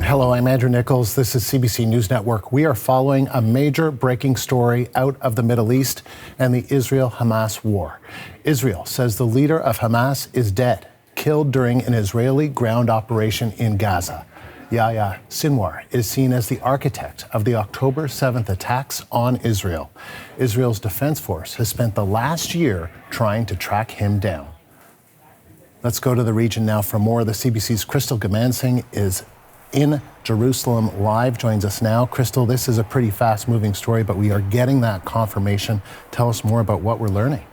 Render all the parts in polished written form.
Hello, I'm Andrew Nichols. This is CBC News Network. We are following a major breaking story out of the Middle East and the Israel-Hamas war. Israel says the leader of Hamas is dead, killed during an Israeli ground operation in Gaza. Yahya Sinwar is seen as the architect of the October 7th attacks on Israel. Israel's Defense Force has spent the last year trying to track him down. Let's go to the region now for more. The CBC's Crystal Gamansingh is in Jerusalem live, joins us now. Crystal, this is a pretty fast-moving story, but we are getting that confirmation. Tell us more about what we're learning.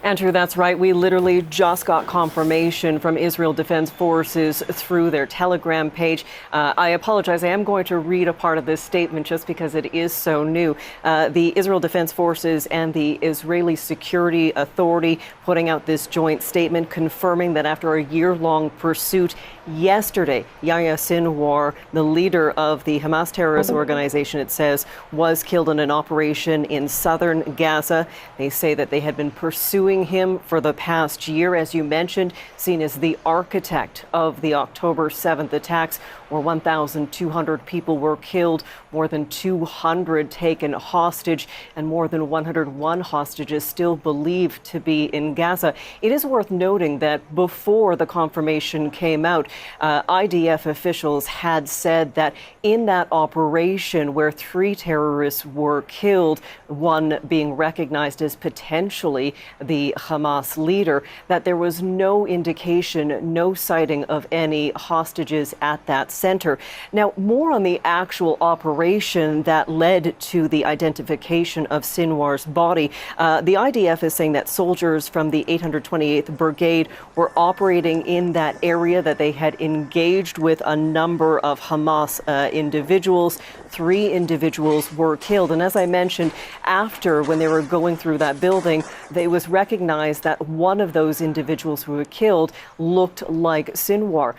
Andrew, that's right. We literally just got confirmation from Israel Defense Forces through their Telegram page. I apologize. I am going to read a part of this statement just because it is so new. The Israel Defense Forces and the Israeli Security Authority putting out this joint statement confirming that after a year-long pursuit yesterday, Yahya Sinwar, the leader of the Hamas terrorist organization, it says, was killed in an operation in southern Gaza. They say that they had been pursuing him for the past year, as you mentioned, seen as the architect of the October 7th attacks, where 1,200 people were killed, more than 200 taken hostage, and more than 101 hostages still believed to be in Gaza. It is worth noting that before the confirmation came out, IDF officials had said that in that operation where 3 terrorists were killed, one being recognized as potentially the Hamas leader, that there was no indication, no sighting of any hostages at that center. Now, more on the actual operation that led to the identification of Sinwar's body. The IDF is saying that soldiers from the 828th Brigade were operating in that area, that they had engaged with a number of Hamas individuals. 3 individuals were killed. And as I mentioned, after, when they were going through that building, they was recognized that one of those individuals who were killed looked like Sinwar.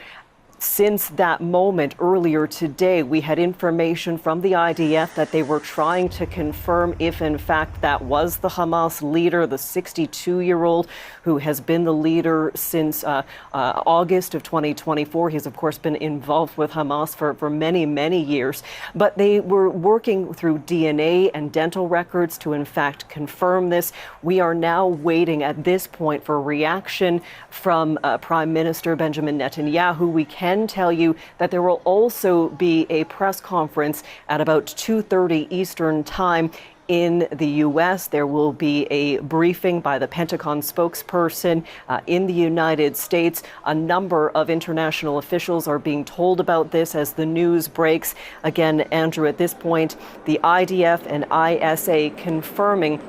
Since that moment earlier today, we had information from the IDF that they were trying to confirm if in fact that was the Hamas leader, the 62-year-old who has been the leader since August of 2024. He's of course been involved with Hamas for many, many years. But they were working through DNA and dental records to in fact confirm this. We are now waiting at this point for a reaction from Prime Minister Benjamin Netanyahu. We can tell you that there will also be a press conference at about 2:30 Eastern Time in the U.S. There will be a briefing by the Pentagon spokesperson in the United States. A number of international officials are being told about this as the news breaks. Again, Andrew, at this point, the IDF and ISA confirming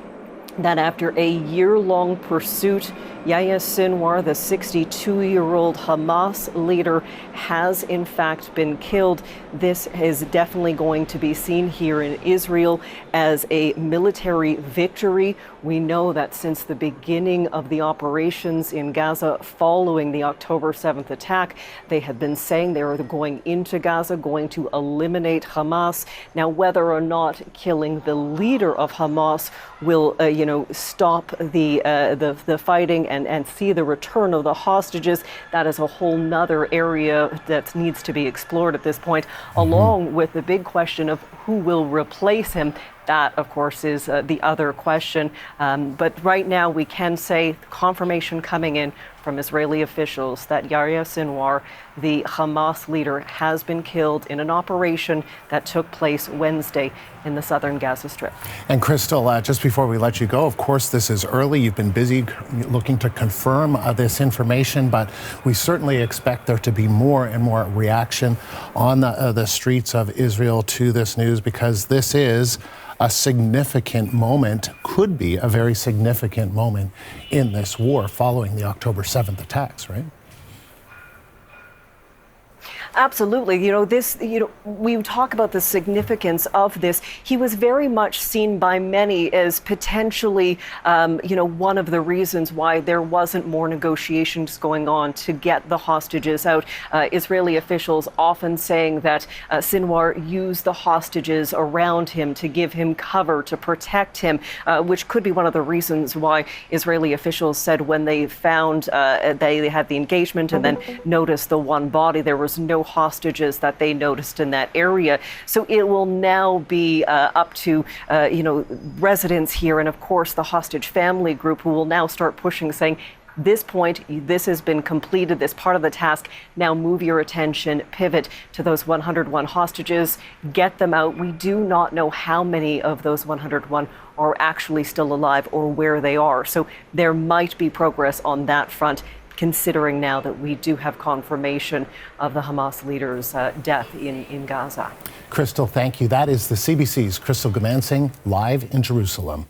that after a year-long pursuit, Yahya Sinwar, the 62-year-old Hamas leader, has in fact been killed. This is definitely going to be seen here in Israel as a military victory. We know that since the beginning of the operations in Gaza following the October 7th attack, they have been saying they are going into Gaza, going to eliminate Hamas. Now, whether or not killing the leader of Hamas will, stop the fighting and see the return of the hostages, that is a whole nother area that needs to be explored at this point, along with the big question of who will replace him. That, of course, is the other question. But right now, we can say confirmation coming in from Israeli officials that Yahya Sinwar, the Hamas leader, has been killed in an operation that took place Wednesday in the southern Gaza Strip. And Crystal, just before we let you go, of course, this is early. You've been busy looking to confirm this information, but we certainly expect there to be more and more reaction on the streets of Israel to this news, because this is a significant moment, could be a very significant moment in this war following the October 7th attacks, right? Absolutely. We talk about the significance of this. He was very much seen by many as potentially, one of the reasons why there wasn't more negotiations going on to get the hostages out. Israeli officials often saying that Sinwar used the hostages around him to give him cover, to protect him, which could be one of the reasons why Israeli officials said when they found they had the engagement and then noticed the one body, there was no hostages that they noticed in that area. So it will now be up to residents here and of course the hostage family group who will now start pushing, saying this has been completed, this part of the task. Now move your attention, pivot to those 101 hostages, get them out. We do not know how many of those 101 are actually still alive or where they are. So there might be progress on that front, considering now that we do have confirmation of the Hamas leader's death in Gaza. Crystal, thank you. That is the CBC's Crystal Gamansing live in Jerusalem.